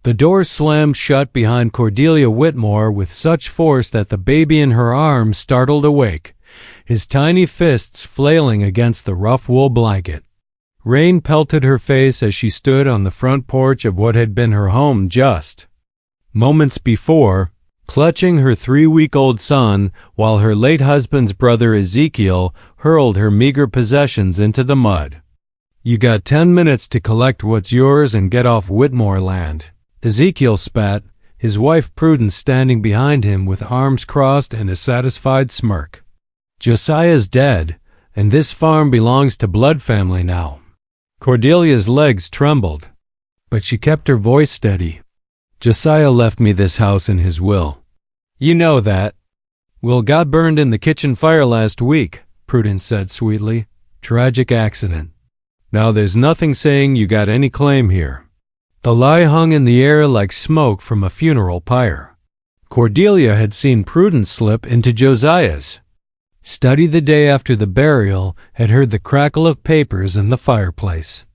The door slammed shut behind Cordelia Whitmore with such force that the baby in her arms startled awake, his tiny fists flailing against the rough wool blanket. Rain pelted her face as she stood on the front porch of what had been her home just moments before, clutching her 3-week-old son while her late husband's brother Ezekiel hurled her meager possessions into the mud. "You got 10 minutes to collect what's yours and get off Whitmore land," Ezekiel spat, his wife Prudence standing behind him with arms crossed and a satisfied smirk. "Josiah's dead, and this farm belongs to Blood family now." Cordelia's legs trembled, but she kept her voice steady. "Josiah left me this house in his will." "You know that." "Will got burned in the kitchen fire last week," Prudence said sweetly. "Tragic accident. Now there's nothing saying you got any claim here." The lie hung in the air like smoke from a funeral pyre. Cordelia had seen Prudence slip into Josiah's study the day after the burial, had heard the crackle of papers in the fireplace.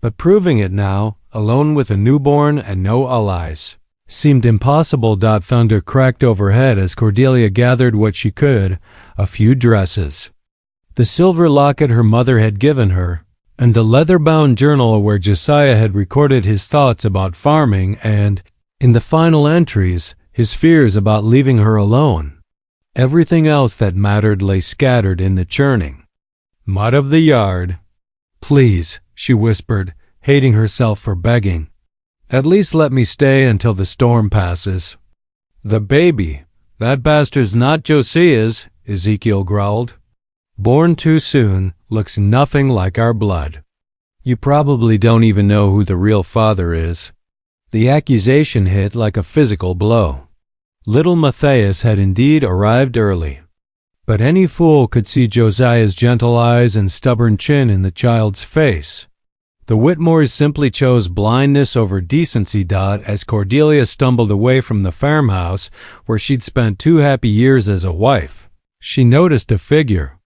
But proving it now, alone with a newborn and no allies, seemed impossible. Thunder cracked overhead as Cordelia gathered what she could, a few dresses, the silver locket her mother had given her, and the leather-bound journal where Josiah had recorded his thoughts about farming and, in the final entries, his fears about leaving her alone. Everything else that mattered lay scattered in the churning mud of the yard. "Please," she whispered, hating herself for begging, "at least let me stay until the storm passes." "The baby, that bastard's not Josiah's," Ezekiel growled. "Born too soon, looks nothing like our blood. You probably don't even know who the real father is." The accusation hit like a physical blow. Little Matthias had indeed arrived early, but any fool could see Josiah's gentle eyes and stubborn chin in the child's face. The Whitmores simply chose blindness over decency. As Cordelia stumbled away from the farmhouse where she'd spent 2 happy years as a wife, she noticed a figure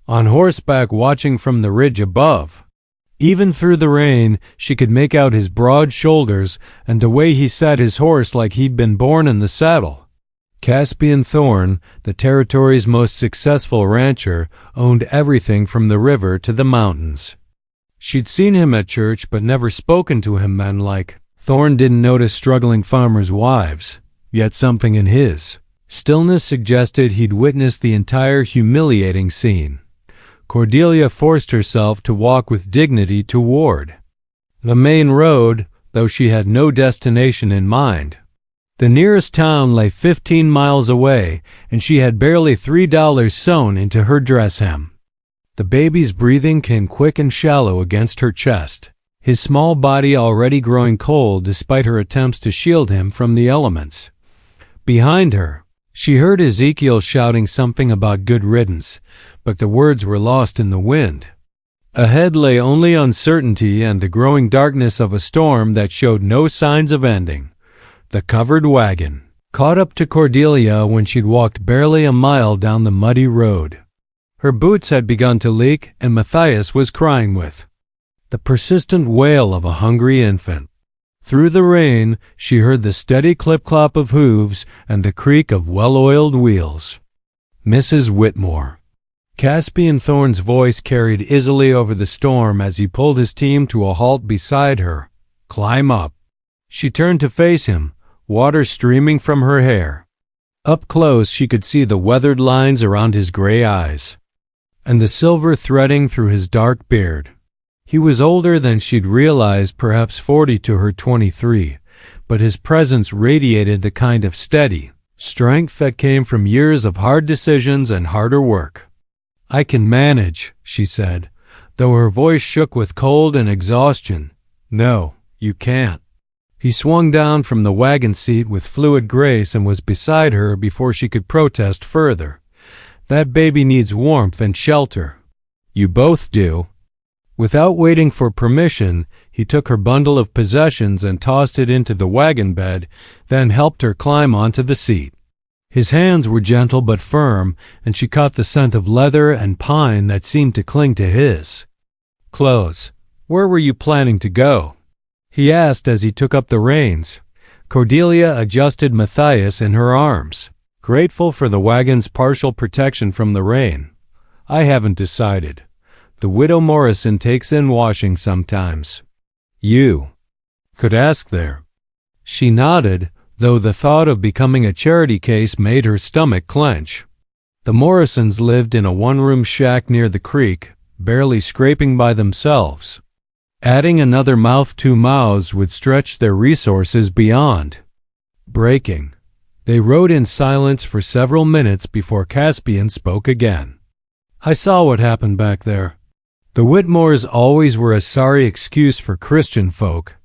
on horseback watching from the ridge above. Even through the rain, she could make out his broad shoulders and the way he sat his horse like he'd been born in the saddle. Caspian Thorne, the territory's most successful rancher, owned everything from the river to the mountains. She'd seen him at church but never spoken to him men-like. Thorne didn't notice struggling farmers' wives, yet something in his stillness suggested he'd witnessed the entire humiliating scene. Cordelia forced herself to walk with dignity toward the main road, though she had no destination in mind. The nearest town lay 15 miles away, and she had barely $3 sewn into her dress hem. The baby's breathing came quick and shallow against her chest, his small body already growing cold despite her attempts to shield him from the elements. Behind her, she heard Ezekiel shouting something about good riddance, but the words were lost in the wind. Ahead lay only uncertainty and the growing darkness of a storm that showed no signs of ending. The covered wagon caught up to Cordelia when she'd walked barely a mile down the muddy road. Her boots had begun to leak, and Matthias was crying with the persistent wail of a hungry infant. Through the rain, she heard the steady clip-clop of hooves and the creak of well-oiled wheels. "Mrs. Whitmore." Caspian Thorne's voice carried easily over the storm as he pulled his team to a halt beside her. "Climb up." She turned to face him, water streaming from her hair. Up close she could see the weathered lines around his gray eyes, and the silver threading through his dark beard. He was older than she'd realized, perhaps 40 to her 23, but his presence radiated the kind of steady strength that came from years of hard decisions and harder work. "I can manage," she said, though her voice shook with cold and exhaustion. "No, you can't." He swung down from the wagon seat with fluid grace and was beside her before she could protest further. "That baby needs warmth and shelter. You both do." Without waiting for permission, he took her bundle of possessions and tossed it into the wagon bed, then helped her climb onto the seat. His hands were gentle but firm, and she caught the scent of leather and pine that seemed to cling to his clothes. "Where were you planning to go?" he asked as he took up the reins. Cordelia adjusted Matthias in her arms, grateful for the wagon's partial protection from the rain. I haven't decided. The widow Morrison takes in washing sometimes. You could ask there. She nodded, though the thought of becoming a charity case made her stomach clench. The Morrisons lived in a one-room shack near the creek, barely scraping by themselves. Adding another mouth to mouths would stretch their resources beyond breaking. They rode in silence for several minutes before Caspian spoke again. I saw what happened back there. The Whitmores always were a sorry excuse for Christian folk.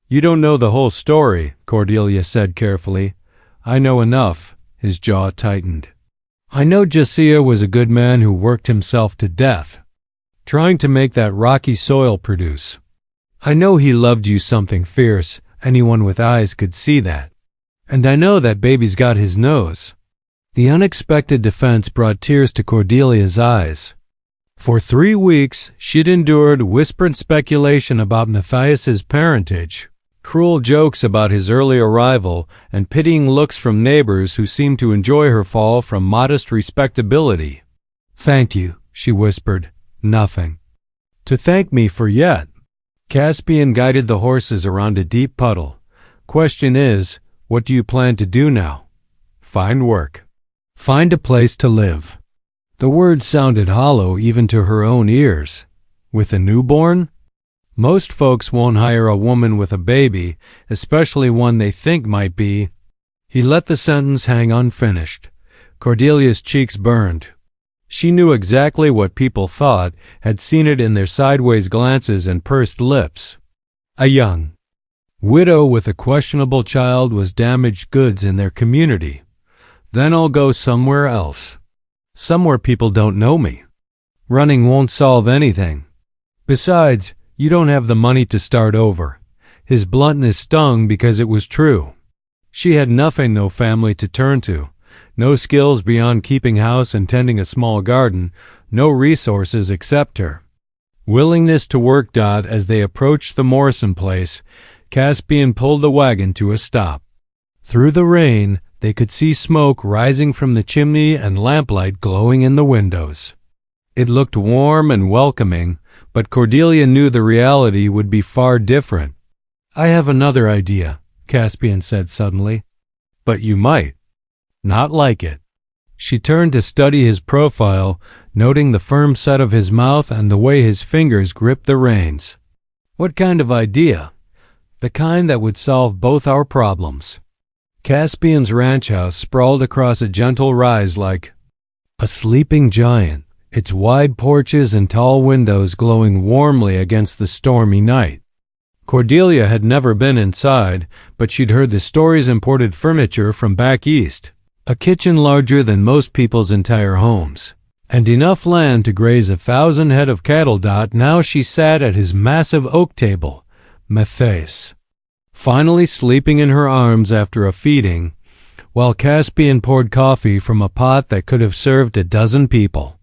You don't know the whole story, Cordelia said carefully. I know enough. His jaw tightened. I know Josiah was a good man who worked himself to death, trying to make that rocky soil produce. I know he loved you something fierce. Anyone with eyes could see that. And I know that baby's got his nose. The unexpected defense brought tears to Cordelia's eyes. For 3 weeks, she'd endured whispered speculation about Matthias's parentage, cruel jokes about his early arrival, and pitying looks from neighbors who seemed to enjoy her fall from modest respectability. Thank you, she whispered. Nothing to thank me for yet. Caspian guided the horses around a deep puddle. Question is, what do you plan to do now? Find work. Find a place to live. The words sounded hollow even to her own ears. With a newborn? Most folks won't hire a woman with a baby, especially one they think might be. He let the sentence hang unfinished. Cordelia's cheeks burned. She knew exactly what people thought, had seen it in their sideways glances and pursed lips. A young widow with a questionable child was damaged goods in their community. Then I'll go somewhere else. Somewhere people don't know me. Running won't solve anything. Besides, you don't have the money to start over. His bluntness stung because it was true. She had nothing, no family to turn to. No skills beyond keeping house and tending a small garden, no resources except her willingness to work. As they approached the Morrison place, Caspian pulled the wagon to a stop. Through the rain, they could see smoke rising from the chimney and lamplight glowing in the windows. It looked warm and welcoming, but Cordelia knew the reality would be far different. I have another idea, Caspian said suddenly. But you might not like it. She turned to study his profile, noting the firm set of his mouth and the way his fingers gripped the reins. What kind of idea? The kind that would solve both our problems. Caspian's ranch house sprawled across a gentle rise like a sleeping giant, its wide porches and tall windows glowing warmly against the stormy night. Cordelia had never been inside, but she'd heard the stories imported furniture from back east. A kitchen larger than most people's entire homes, and enough land to graze 1,000 head of cattle. Now she sat at his massive oak table, Matthias, finally sleeping in her arms after a feeding, while Caspian poured coffee from a pot that could have served a dozen people.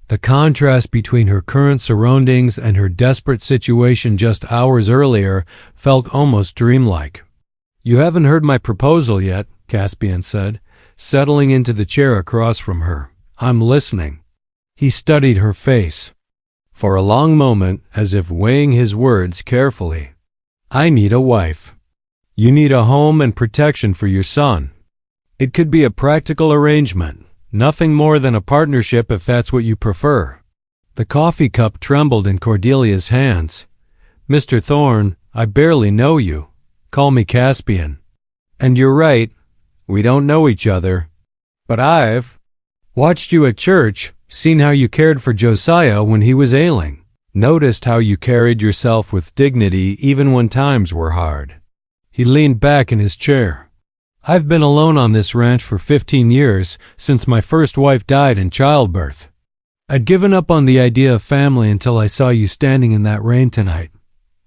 The contrast between her current surroundings and her desperate situation just hours earlier felt almost dreamlike. You haven't heard my proposal yet, Caspian said, settling into the chair across from her. I'm listening. He studied her face for a long moment, as if weighing his words carefully. I need a wife. You need a home and protection for your son. It could be a practical arrangement, nothing more than a partnership if that's what you prefer. The coffee cup trembled in Cordelia's hands. Mr. Thorne, I barely know you. Call me Caspian. And you're right. We don't know each other, but I've watched you at church, seen how you cared for Josiah when he was ailing, noticed how you carried yourself with dignity even when times were hard. He leaned back in his chair. I've been alone on this ranch for 15 years, since my first wife died in childbirth. I'd given up on the idea of family until I saw you standing in that rain tonight.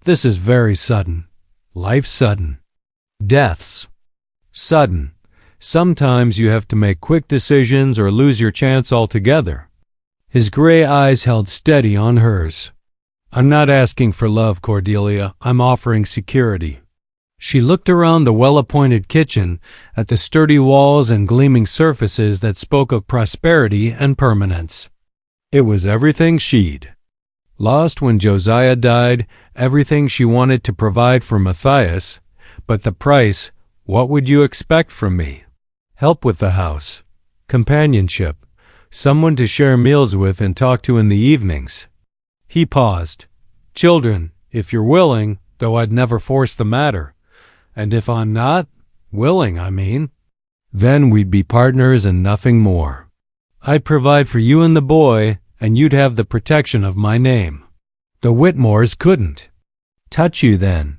This is very sudden. Life's sudden. Death's sudden. Sometimes you have to make quick decisions or lose your chance altogether. His gray eyes held steady on hers. I'm not asking for love, Cordelia. I'm offering security. She looked around the well-appointed kitchen at the sturdy walls and gleaming surfaces that spoke of prosperity and permanence. It was everything she'd lost when Josiah died, everything she wanted to provide for Matthias, but the price, what would you expect from me? Help with the house, companionship, someone to share meals with and talk to in the evenings. He paused. Children, if you're willing, though I'd never force the matter. And if I'm not willing, then we'd be partners and nothing more. I'd provide for you and the boy, and you'd have the protection of my name. The Whitmores couldn't touch you then.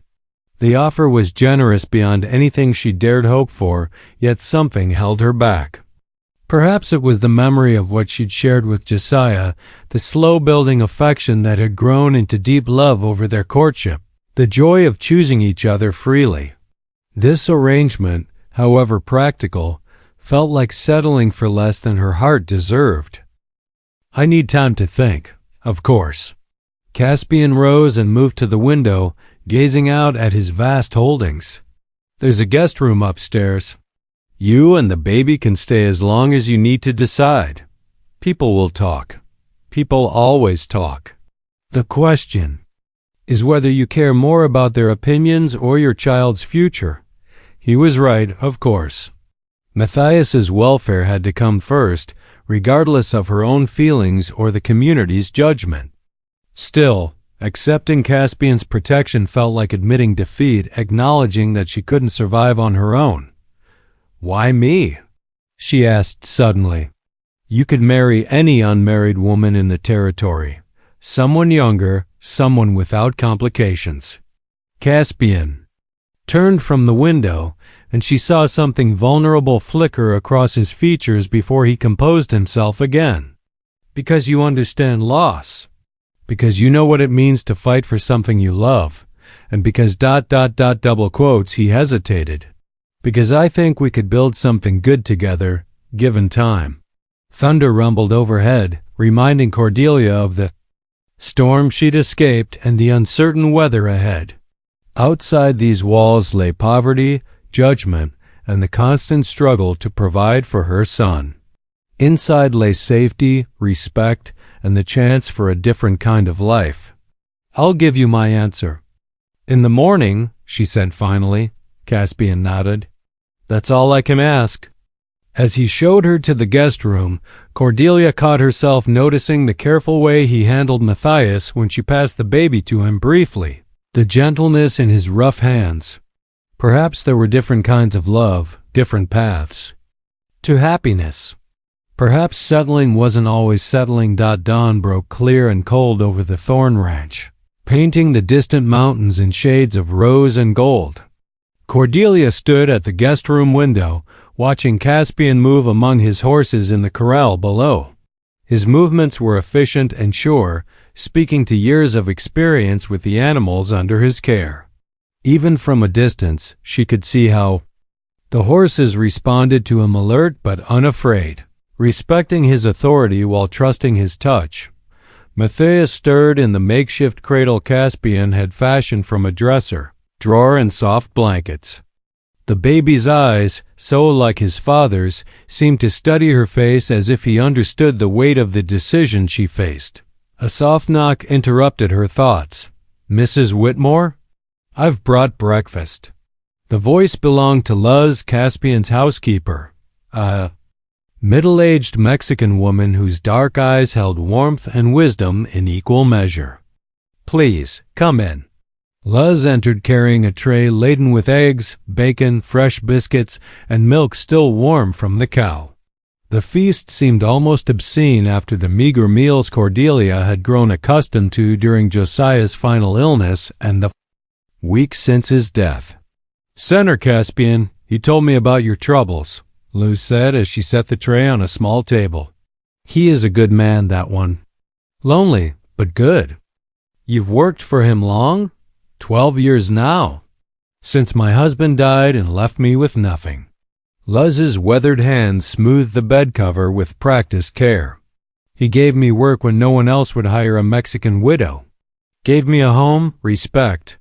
The offer was generous beyond anything she dared hope for, yet something held her back. Perhaps it was the memory of what she'd shared with Josiah, the slow-building affection that had grown into deep love over their courtship, the joy of choosing each other freely. This arrangement, however practical, felt like settling for less than her heart deserved. I need time to think, of course. Caspian rose and moved to the window, gazing out at his vast holdings. There's a guest room upstairs. You and the baby can stay as long as you need to decide. People will talk. People always talk. The question is whether you care more about their opinions or your child's future. He was right, of course. Matthias's welfare had to come first, regardless of her own feelings or the community's judgment. Still, accepting Caspian's protection felt like admitting defeat, acknowledging that she couldn't survive on her own. Why me? She asked suddenly. You could marry any unmarried woman in the territory. Someone younger, someone without complications. Caspian turned from the window, and she saw something vulnerable flicker across his features before he composed himself again. Because you understand loss. Because you know what it means to fight for something you love. And because ... double quotes, he hesitated. Because I think we could build something good together, given time. Thunder rumbled overhead, reminding Cordelia of the storm she'd escaped and the uncertain weather ahead. Outside these walls lay poverty, judgment, and the constant struggle to provide for her son. Inside lay safety, respect, and the chance for a different kind of life. I'll give you my answer. In the morning, she said finally. Caspian nodded. That's all I can ask. As he showed her to the guest room, Cordelia caught herself noticing the careful way he handled Matthias when she passed the baby to him briefly, the gentleness in his rough hands. Perhaps there were different kinds of love, different paths to happiness. Perhaps settling wasn't always settling. Dawn broke clear and cold over the Thorn Ranch, painting the distant mountains in shades of rose and gold. Cordelia stood at the guest room window, watching Caspian move among his horses in the corral below. His movements were efficient and sure, speaking to years of experience with the animals under his care. Even from a distance, she could see how the horses responded to him, alert but unafraid, respecting his authority while trusting his touch. Matthias stirred in the makeshift cradle Caspian had fashioned from a dresser, drawer, and soft blankets. The baby's eyes, so like his father's, seemed to study her face as if he understood the weight of the decision she faced. A soft knock interrupted her thoughts. Mrs. Whitmore? I've brought breakfast. The voice belonged to Luz, Caspian's housekeeper, a middle-aged Mexican woman whose dark eyes held warmth and wisdom in equal measure. Please, come in. Luz entered carrying a tray laden with eggs, bacon, fresh biscuits, and milk still warm from the cow. The feast seemed almost obscene after the meager meals Cordelia had grown accustomed to during Josiah's final illness and the week since his death. Senator Caspian, he told me about your troubles, Luz said as she set the tray on a small table. He is a good man, that one. Lonely, but good. You've worked for him long? 12 years now, since my husband died and left me with nothing. Luz's weathered hands smoothed the bed cover with practiced care. He gave me work when no one else would hire a Mexican widow. Gave me a home, respect,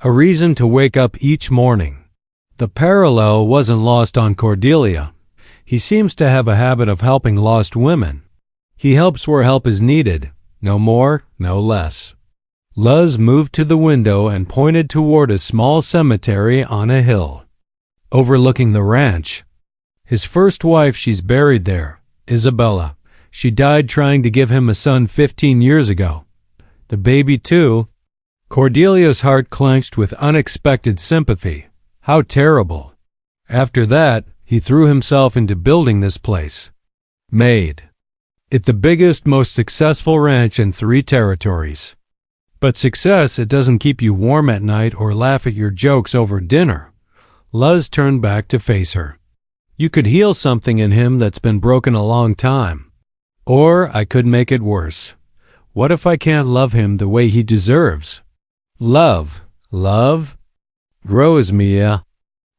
a reason to wake up each morning. The parallel wasn't lost on Cordelia. He seems to have a habit of helping lost women. He helps where help is needed, no more, no less. Luz moved to the window and pointed toward a small cemetery on a hill, overlooking the ranch. His first wife, she's buried there, Isabella. She died trying to give him a son 15 years ago. The baby, too. Cordelia's heart clenched with unexpected sympathy. How terrible. After that, he threw himself into building this place. Made it the biggest, most successful ranch in 3 territories. But success, it doesn't keep you warm at night or laugh at your jokes over dinner. Luz turned back to face her. You could heal something in him that's been broken a long time. Or I could make it worse. What if I can't love him the way he deserves? Love grows, Mia,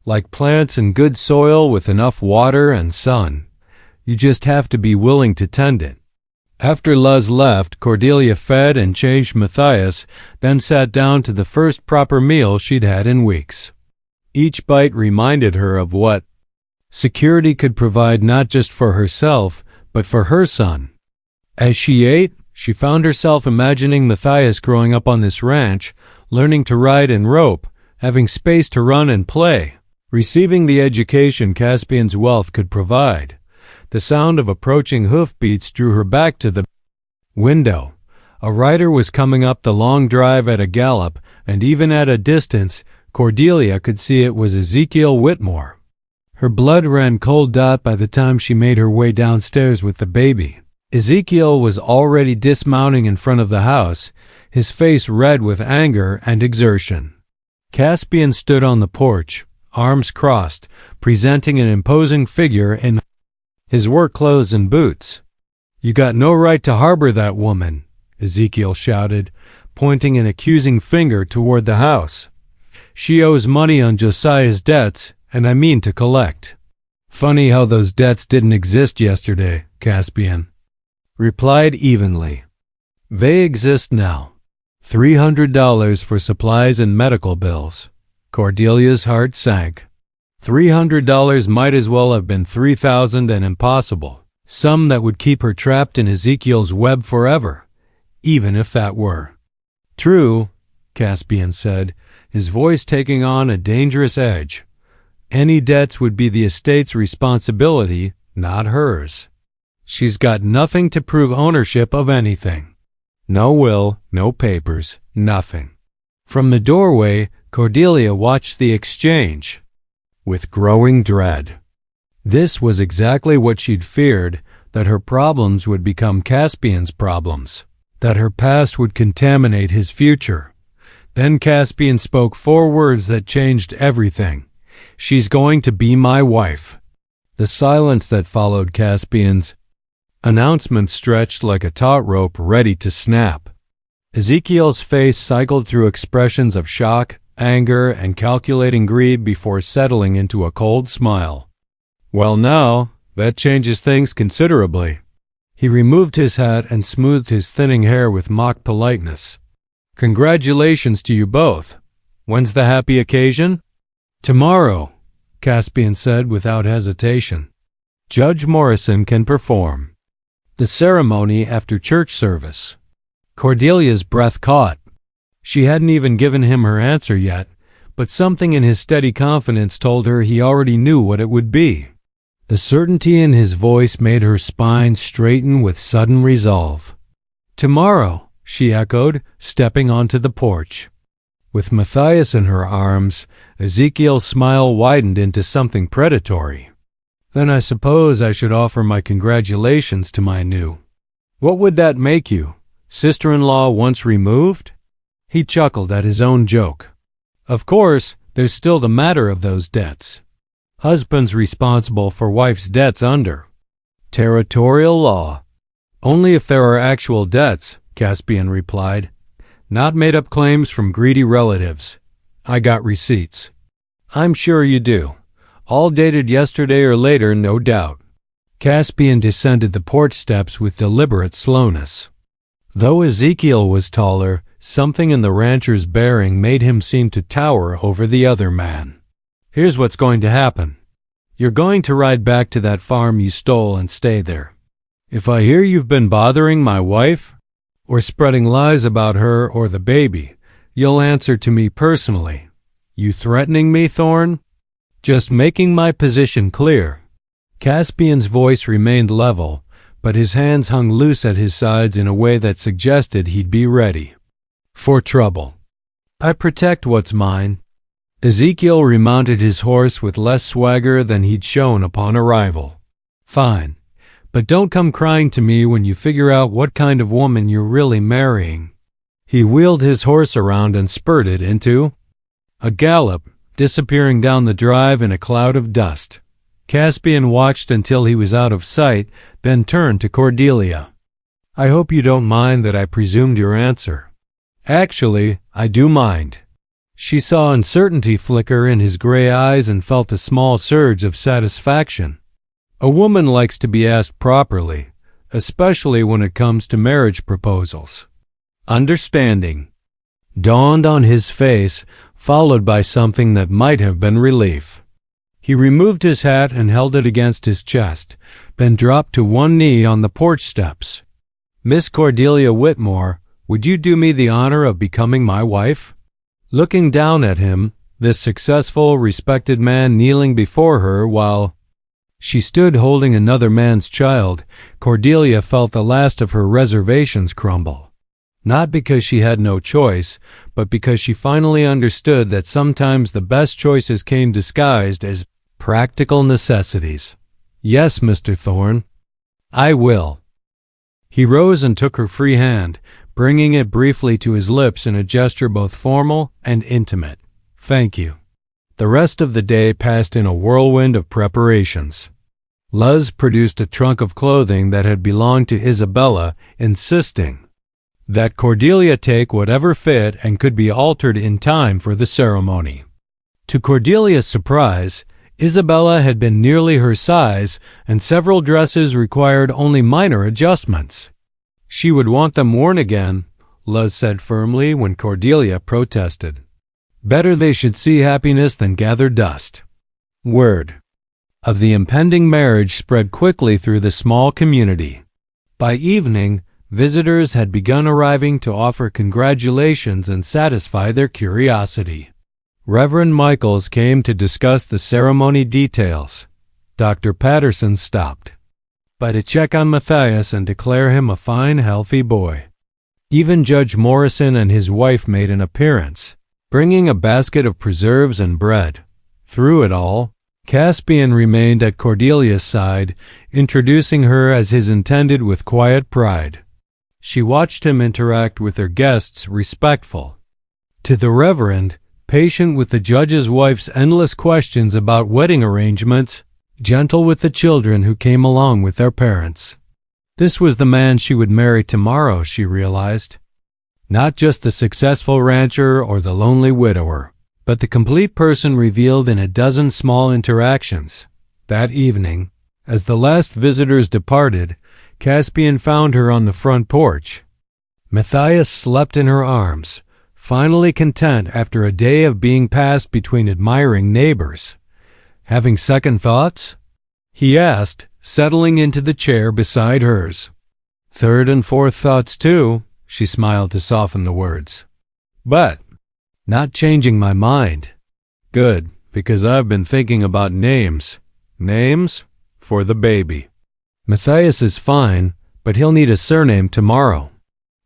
like plants in good soil with enough water and sun. You just have to be willing to tend it. After Luz left, Cordelia fed and changed Matthias, then sat down to the first proper meal she'd had in weeks. Each bite reminded her of what security could provide, not just for herself, but for her son. As she ate, she found herself imagining Matthias growing up on this ranch, learning to ride and rope, having space to run and play, receiving the education Caspian's wealth could provide. The sound of approaching hoofbeats drew her back to the window. A rider was coming up the long drive at a gallop, and even at a distance, Cordelia could see it was Ezekiel Whitmore. Her blood ran cold by the time she made her way downstairs with the baby. Ezekiel was already dismounting in front of the house, his face red with anger and exertion. Caspian stood on the porch, arms crossed, presenting an imposing figure in his work clothes and boots. You got no right to harbor that woman, Ezekiel shouted, pointing an accusing finger toward the house. She owes money on Josiah's debts, and I mean to collect. Funny how those debts didn't exist yesterday, Caspian replied evenly. They exist now. $300 for supplies and medical bills. Cordelia's heart sank. $300 might as well have been $3,000 and impossible. Some that would keep her trapped in Ezekiel's web forever, even if that were true, Caspian said, his voice taking on a dangerous edge. Any debts would be the estate's responsibility, not hers. She's got nothing to prove ownership of anything. No will, no papers, nothing. From the doorway, Cordelia watched the exchange with growing dread. This was exactly what she'd feared, that her problems would become Caspian's problems, that her past would contaminate his future. Then Caspian spoke 4 words that changed everything. She's going to be my wife. The silence that followed Caspian's announcement stretched like a taut rope ready to snap. Ezekiel's face cycled through expressions of shock, anger, and calculating greed before settling into a cold smile. Well now, that changes things considerably. He removed his hat and smoothed his thinning hair with mock politeness. Congratulations to you both. When's the happy occasion? Tomorrow, Caspian said without hesitation. Judge Morrison can perform the ceremony after church service. Cordelia's breath caught. She hadn't even given him her answer yet, but something in his steady confidence told her he already knew what it would be. The certainty in his voice made her spine straighten with sudden resolve. Tomorrow, she echoed, stepping onto the porch. With Matthias in her arms, Ezekiel's smile widened into something predatory. Then I suppose I should offer my congratulations to my new. What would that make you? Sister-in-law once removed? He chuckled at his own joke. Of course, there's still the matter of those debts. Husband's responsible for wife's debts under territorial law. Only if there are actual debts, Caspian replied. Not made-up claims from greedy relatives. I got receipts. I'm sure you do. All dated yesterday or later, no doubt. Caspian descended the porch steps with deliberate slowness. Though Ezekiel was taller, something in the rancher's bearing made him seem to tower over the other man. "Here's what's going to happen. You're going to ride back to that farm you stole and stay there. If I hear you've been bothering my wife or spreading lies about her or the baby, you'll answer to me personally. You threatening me, Thorne?" "Just making my position clear." Caspian's voice remained level, but his hands hung loose at his sides in a way that suggested he'd be ready for trouble. "I protect what's mine." Ezekiel remounted his horse with less swagger than he'd shown upon arrival. "Fine, but don't come crying to me when you figure out what kind of woman you're really marrying." He wheeled his horse around and spurted into a gallop, disappearing down the drive in a cloud of dust. Caspian watched until he was out of sight, then turned to Cordelia. "I hope you don't mind that I presumed your answer." "Actually, I do mind." She saw uncertainty flicker in his gray eyes and felt a small surge of satisfaction. A woman likes to be asked properly, especially when it comes to marriage proposals. Understanding dawned on his face, followed by something that might have been relief. He removed his hat and held it against his chest, then dropped to one knee on the porch steps. "Miss Cordelia Whitmore, would you do me the honor of becoming my wife?" Looking down at him, this successful, respected man kneeling before her while she stood holding another man's child, Cordelia felt the last of her reservations crumble. Not because she had no choice, but because she finally understood that sometimes the best choices came disguised as practical necessities. "Yes, Mr. Thorne, I will." He rose and took her free hand, bringing it briefly to his lips in a gesture both formal and intimate. "Thank you." The rest of the day passed in a whirlwind of preparations. Luz produced a trunk of clothing that had belonged to Isabella, insisting that Cordelia take whatever fit and could be altered in time for the ceremony. To Cordelia's surprise, Isabella had been nearly her size, and several dresses required only minor adjustments. She would want them worn again, Luz said firmly when Cordelia protested. Better they should see happiness than gather dust. Word of the impending marriage spread quickly through the small community. By evening, visitors had begun arriving to offer congratulations and satisfy their curiosity. Reverend Michaels came to discuss the ceremony details. Dr. Patterson stopped by to check on Matthias and declare him a fine, healthy boy. Even Judge Morrison and his wife made an appearance, bringing a basket of preserves and bread. Through it all, Caspian remained at Cordelia's side, introducing her as his intended with quiet pride. She watched him interact with her guests, respectful. To the Reverend, patient with the judge's wife's endless questions about wedding arrangements, gentle with the children who came along with their parents. This was the man she would marry tomorrow, she realized. Not just the successful rancher or the lonely widower, but the complete person revealed in a dozen small interactions. That evening, as the last visitors departed, Caspian found her on the front porch. Matthias slept in her arms, finally content after a day of being passed between admiring neighbors. "Having second thoughts?" he asked, settling into the chair beside hers. "Third and fourth thoughts too," she smiled to soften the words. "But not changing my mind." "Good, because I've been thinking about names." "Names? For the baby." "Matthias is fine, but he'll need a surname tomorrow.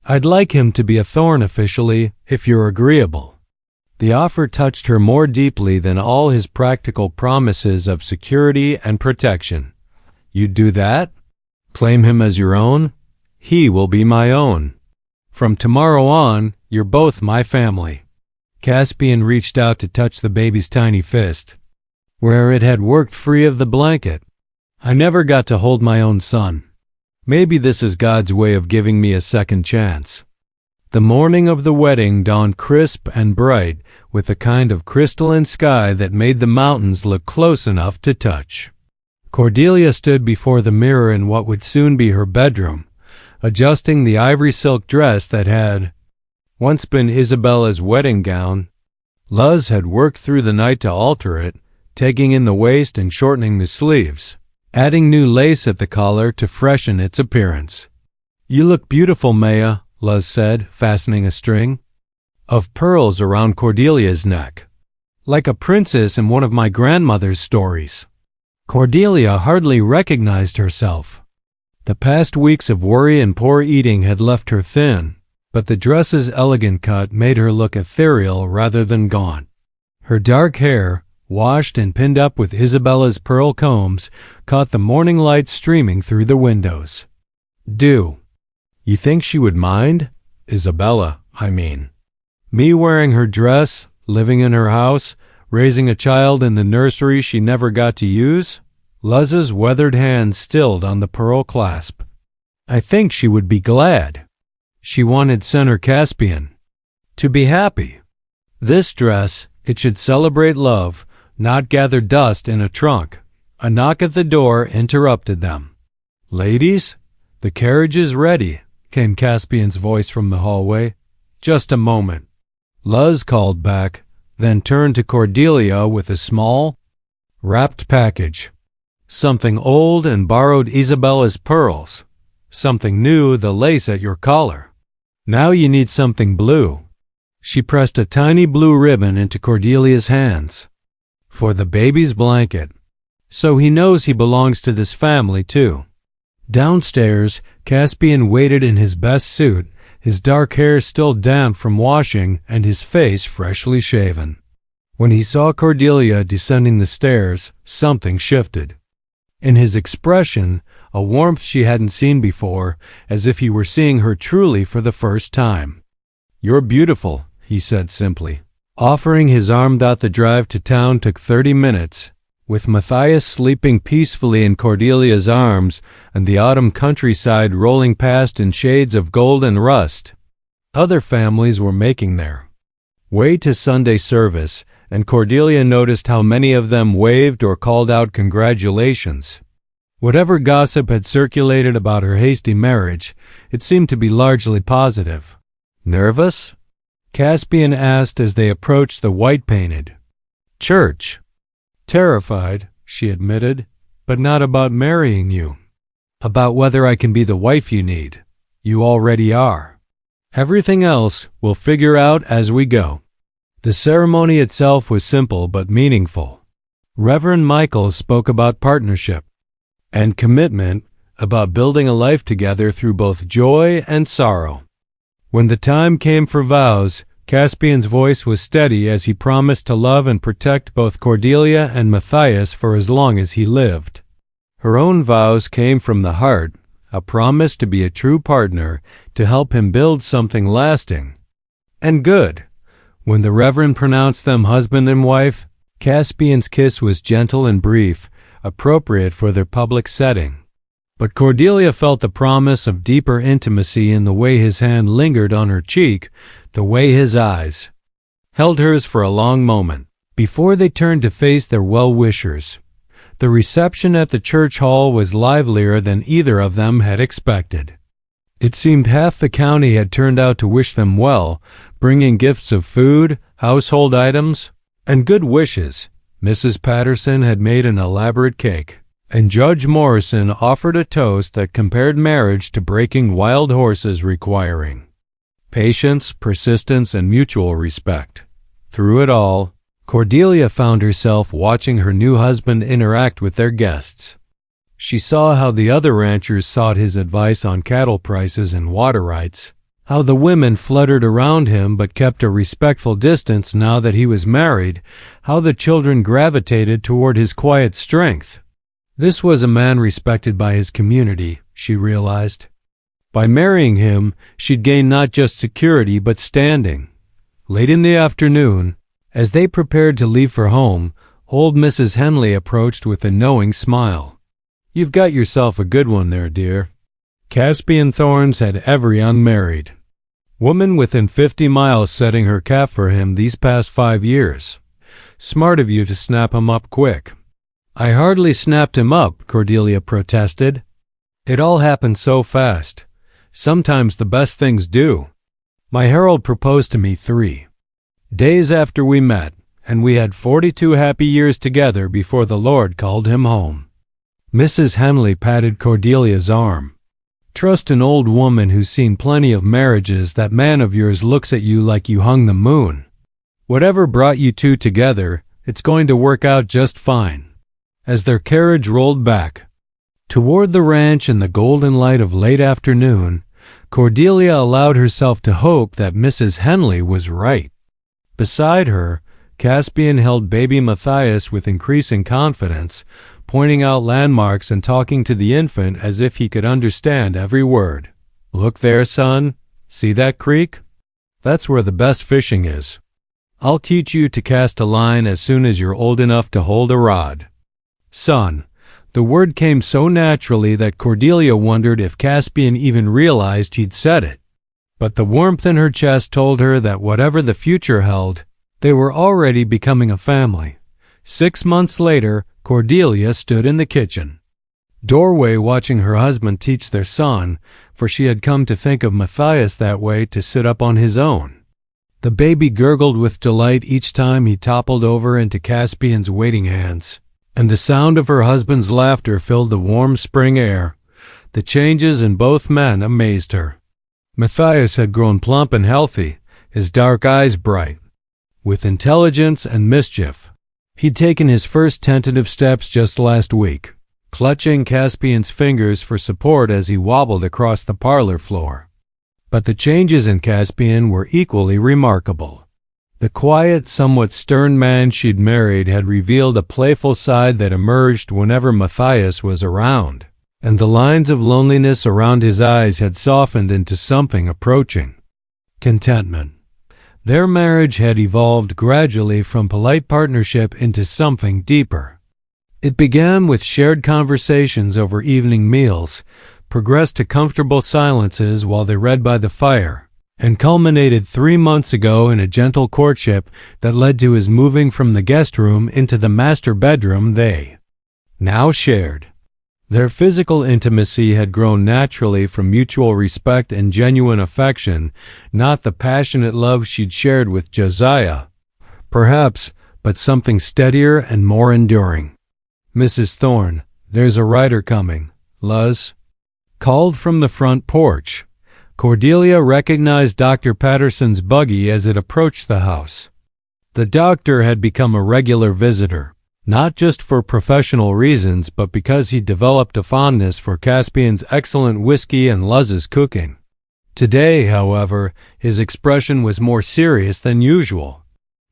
I'd like him to be a Thorne officially, if you're agreeable." The offer touched her more deeply than all his practical promises of security and protection. "You'd do that? Claim him as your own?" "He will be my own. From tomorrow on, you're both my family." Caspian reached out to touch the baby's tiny fist, where it had worked free of the blanket. "I never got to hold my own son. Maybe this is God's way of giving me a second chance." The morning of the wedding dawned crisp and bright, with a kind of crystalline sky that made the mountains look close enough to touch. Cordelia stood before the mirror in what would soon be her bedroom, adjusting the ivory silk dress that had once been Isabella's wedding gown. Luz had worked through the night to alter it, taking in the waist and shortening the sleeves, adding new lace at the collar to freshen its appearance. "You look beautiful, Maya," Luz said, fastening a string of pearls around Cordelia's neck, "like a princess in one of my grandmother's stories." Cordelia hardly recognized herself. The past weeks of worry and poor eating had left her thin, but the dress's elegant cut made her look ethereal rather than gaunt. Her dark hair, washed and pinned up with Isabella's pearl combs, caught the morning light streaming through the windows. "Do you think she would mind? Isabella, I mean. Me wearing her dress, living in her house, raising a child in the nursery she never got to use?" Luz's weathered hand stilled on the pearl clasp. "I think she would be glad." She wanted Senator Caspian to be happy. This dress, it should celebrate love, not gather dust in a trunk. A knock at the door interrupted them. "Ladies, the carriage is ready," came Caspian's voice from the hallway. "Just a moment," Luz called back, then turned to Cordelia with a small, wrapped package. "Something old and borrowed Isabella's pearls. Something new, the lace at your collar. Now you need something blue." She pressed a tiny blue ribbon into Cordelia's hands. "For the baby's blanket. So he knows he belongs to this family, too." Downstairs, Caspian waited in his best suit, his dark hair still damp from washing and his face freshly shaven. When he saw Cordelia descending the stairs, something shifted. In his expression, a warmth she hadn't seen before, as if he were seeing her truly for the first time. "You're beautiful," he said simply. Offering his arm. The drive to town took 30 minutes, with Matthias sleeping peacefully in Cordelia's arms and the autumn countryside rolling past in shades of gold and rust. Other families were making their way to Sunday service, and Cordelia noticed how many of them waved or called out congratulations. Whatever gossip had circulated about her hasty marriage, it seemed to be largely positive. "Nervous?" Caspian asked as they approached the white-painted church. "Terrified," she admitted, "but not about marrying you. About whether I can be the wife you need. You already are. Everything else we'll figure out as we go." The ceremony itself was simple but meaningful. Reverend Michaels spoke about partnership and commitment, about building a life together through both joy and sorrow. When the time came for vows, Caspian's voice was steady as he promised to love and protect both Cordelia and Matthias for as long as he lived. Her own vows came from the heart, a promise to be a true partner, to help him build something lasting and good. When the Reverend pronounced them husband and wife, Caspian's kiss was gentle and brief, appropriate for their public setting. But Cordelia felt the promise of deeper intimacy in the way his hand lingered on her cheek, the way his eyes held hers for a long moment, before they turned to face their well-wishers. The reception at the church hall was livelier than either of them had expected. It seemed half the county had turned out to wish them well, bringing gifts of food, household items, and good wishes. Mrs. Patterson had made an elaborate cake, and Judge Morrison offered a toast that compared marriage to breaking wild horses, requiring patience, persistence, and mutual respect. Through it all, Cordelia found herself watching her new husband interact with their guests. She saw how the other ranchers sought his advice on cattle prices and water rights, how the women fluttered around him but kept a respectful distance now that he was married, how the children gravitated toward his quiet strength. This was a man respected by his community, she realized. By marrying him, she'd gain not just security but standing. Late in the afternoon, as they prepared to leave for home, old Mrs. Henley approached with a knowing smile. "You've got yourself a good one there, dear." Caspian Thorns had every unmarried woman within 50 miles setting her cap for him these past 5 years. "Smart of you to snap him up quick." "I hardly snapped him up," Cordelia protested. "It all happened so fast. Sometimes the best things do." My Harold proposed to me 3 days after we met, and we had 42 happy years together before the Lord called him home." Mrs. Henley patted Cordelia's arm. "Trust an old woman who's seen plenty of marriages. That man of yours looks at you like you hung the moon. Whatever brought you two together, it's going to work out just fine." As their carriage rolled back toward the ranch in the golden light of late afternoon, Cordelia allowed herself to hope that Mrs. Henley was right. Beside her, Caspian held baby Matthias with increasing confidence, pointing out landmarks and talking to the infant as if he could understand every word. "Look there, son. See that creek? That's where the best fishing is. I'll teach you to cast a line as soon as you're old enough to hold a rod." "Son." The word came so naturally that Cordelia wondered if Caspian even realized he'd said it. But the warmth in her chest told her that whatever the future held, they were already becoming a family. 6 months later, Cordelia stood in the kitchen doorway watching her husband teach their son, for she had come to think of Matthias that way, to sit up on his own. The baby gurgled with delight each time he toppled over into Caspian's waiting hands, and the sound of her husband's laughter filled the warm spring air. The changes in both men amazed her. Matthias had grown plump and healthy, his dark eyes bright with intelligence and mischief. He'd taken his first tentative steps just last week, clutching Caspian's fingers for support as he wobbled across the parlor floor. But the changes in Caspian were equally remarkable. The quiet, somewhat stern man she'd married had revealed a playful side that emerged whenever Matthias was around, and the lines of loneliness around his eyes had softened into something approaching contentment. Their marriage had evolved gradually from polite partnership into something deeper. It began with shared conversations over evening meals, progressed to comfortable silences while they read by the fire, and culminated 3 months ago in a gentle courtship that led to his moving from the guest room into the master bedroom they now shared. Their physical intimacy had grown naturally from mutual respect and genuine affection, not the passionate love she'd shared with Josiah, perhaps, but something steadier and more enduring. "Mrs. Thorne, there's a rider coming, Luz," called from the front porch. Cordelia recognized Dr. Patterson's buggy as it approached the house. The doctor had become a regular visitor, not just for professional reasons, but because he developed a fondness for Caspian's excellent whiskey and Luz's cooking. Today, however, his expression was more serious than usual.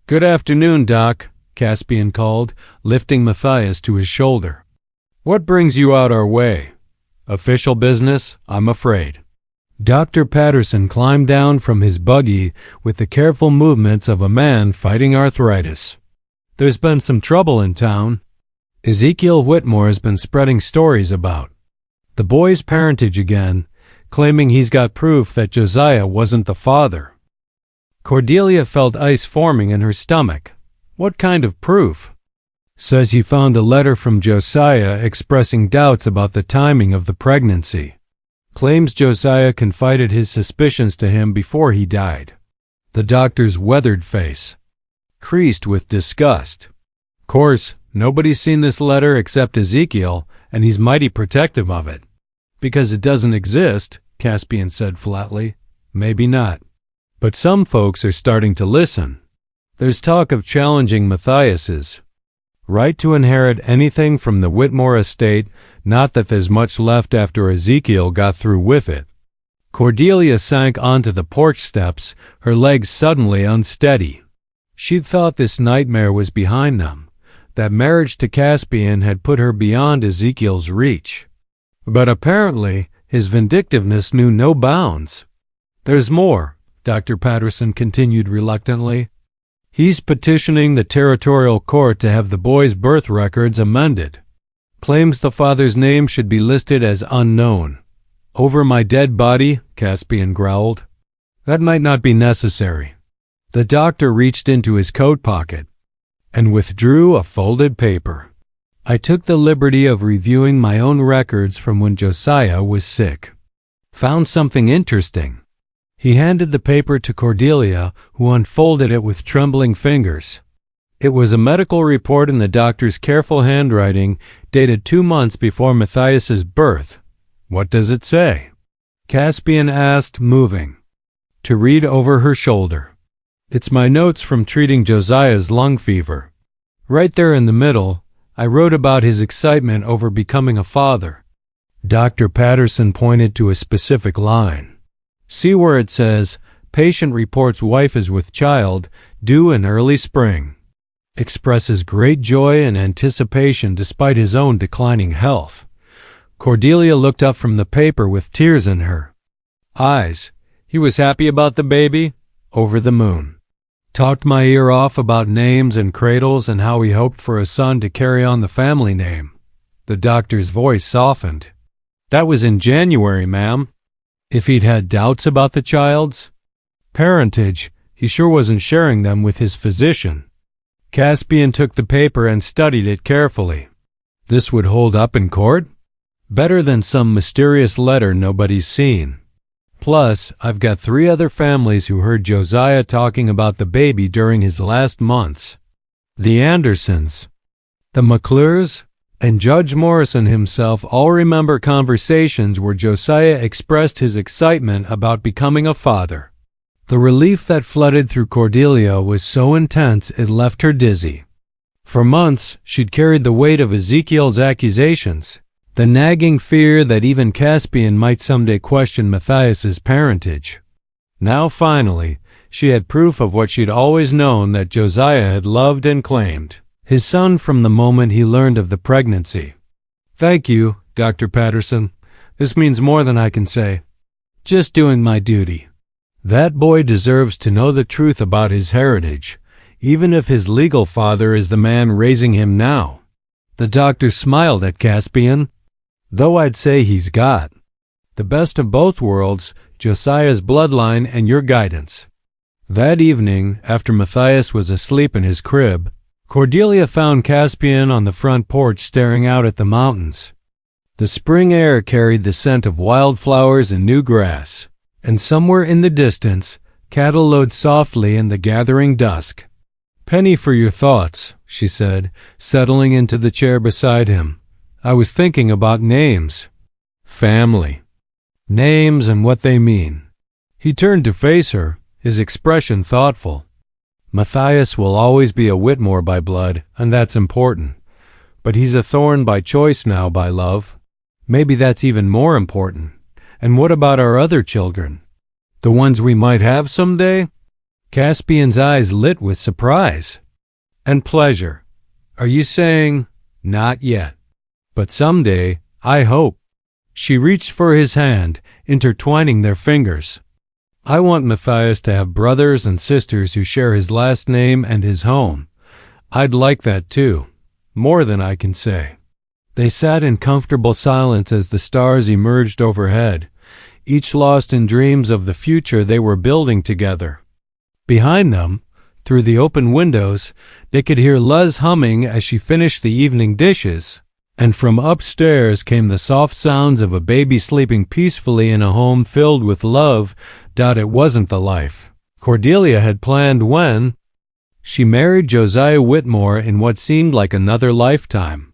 "Good afternoon, Doc," Caspian called, lifting Matthias to his shoulder. "What brings you out our way?" "Official business, I'm afraid." Dr. Patterson climbed down from his buggy with the careful movements of a man fighting arthritis. "There's been some trouble in town. Ezekiel Whitmore has been spreading stories about the boy's parentage again, claiming he's got proof that Josiah wasn't the father." Cordelia felt ice forming in her stomach. "What kind of proof?" "Says he found a letter from Josiah expressing doubts about the timing of the pregnancy. Claims Josiah confided his suspicions to him before he died." The doctor's weathered face creased with disgust. "Course, nobody's seen this letter except Ezekiel, and he's mighty protective of it." "Because it doesn't exist," Caspian said flatly. "Maybe not. But some folks are starting to listen. There's talk of challenging Matthias's right to inherit anything from the Whitmore estate, not that there's much left after Ezekiel got through with it." Cordelia sank onto the porch steps, her legs suddenly unsteady. She'd thought this nightmare was behind them, that marriage to Caspian had put her beyond Ezekiel's reach. But apparently, his vindictiveness knew no bounds. "There's more," Dr. Patterson continued reluctantly. "He's petitioning the territorial court to have the boy's birth records amended. Claims the father's name should be listed as unknown." "Over my dead body," Caspian growled. "That might not be necessary." The doctor reached into his coat pocket and withdrew a folded paper. "I took the liberty of reviewing my own records from when Josiah was sick. Found something interesting." He handed the paper to Cordelia, who unfolded it with trembling fingers. It was a medical report in the doctor's careful handwriting, dated 2 months before Matthias's birth. "What does it say?" Caspian asked, moving to read over her shoulder. "It's my notes from treating Josiah's lung fever. Right there in the middle, I wrote about his excitement over becoming a father." Dr. Patterson pointed to a specific line. "See where it says, 'Patient reports wife is with child, due in early spring. Expresses great joy and anticipation despite his own declining health.'" Cordelia looked up from the paper with tears in her eyes. "He was happy about the baby?" "Over the moon. Talked my ear off about names and cradles and how he hoped for a son to carry on the family name." The doctor's voice softened. "That was in January, ma'am. If he'd had doubts about the child's parentage, he sure wasn't sharing them with his physician." Caspian took the paper and studied it carefully. "This would hold up in court? Better than some mysterious letter nobody's seen. Plus, I've got 3 other families who heard Josiah talking about the baby during his last months. The Andersons, the McClures, and Judge Morrison himself all remember conversations where Josiah expressed his excitement about becoming a father." The relief that flooded through Cordelia was so intense it left her dizzy. For months, she'd carried the weight of Ezekiel's accusations, the nagging fear that even Caspian might someday question Matthias's parentage. Now, finally, she had proof of what she'd always known, that Josiah had loved and claimed his son from the moment he learned of the pregnancy. "Thank you, Dr. Patterson. This means more than I can say. Just doing my duty. That boy deserves to know the truth about his heritage, even if his legal father is the man raising him now." The doctor smiled at Caspian. "Though I'd say he's got the best of both worlds, Josiah's bloodline and your guidance." That evening, after Matthias was asleep in his crib, Cordelia found Caspian on the front porch staring out at the mountains. The spring air carried the scent of wildflowers and new grass, and somewhere in the distance, cattle lowed softly in the gathering dusk. "Penny for your thoughts," she said, settling into the chair beside him. "I was thinking about names. Family. Names and what they mean." He turned to face her, his expression thoughtful. "Matthias will always be a Whitmore by blood, and that's important. But he's a Thorne by choice now, by love. Maybe that's even more important. And what about our other children? The ones we might have someday?" Caspian's eyes lit with surprise and pleasure. "Are you saying, not yet, but someday, I hope?" She reached for his hand, intertwining their fingers. "I want Matthias to have brothers and sisters who share his last name and his home. I'd like that too, more than I can say." They sat in comfortable silence as the stars emerged overhead, each lost in dreams of the future they were building together. Behind them, through the open windows, they could hear Luz humming as she finished the evening dishes, and from upstairs came the soft sounds of a baby sleeping peacefully in a home filled with love. It wasn't the life Cordelia had planned when she married Josiah Whitmore in what seemed like another lifetime.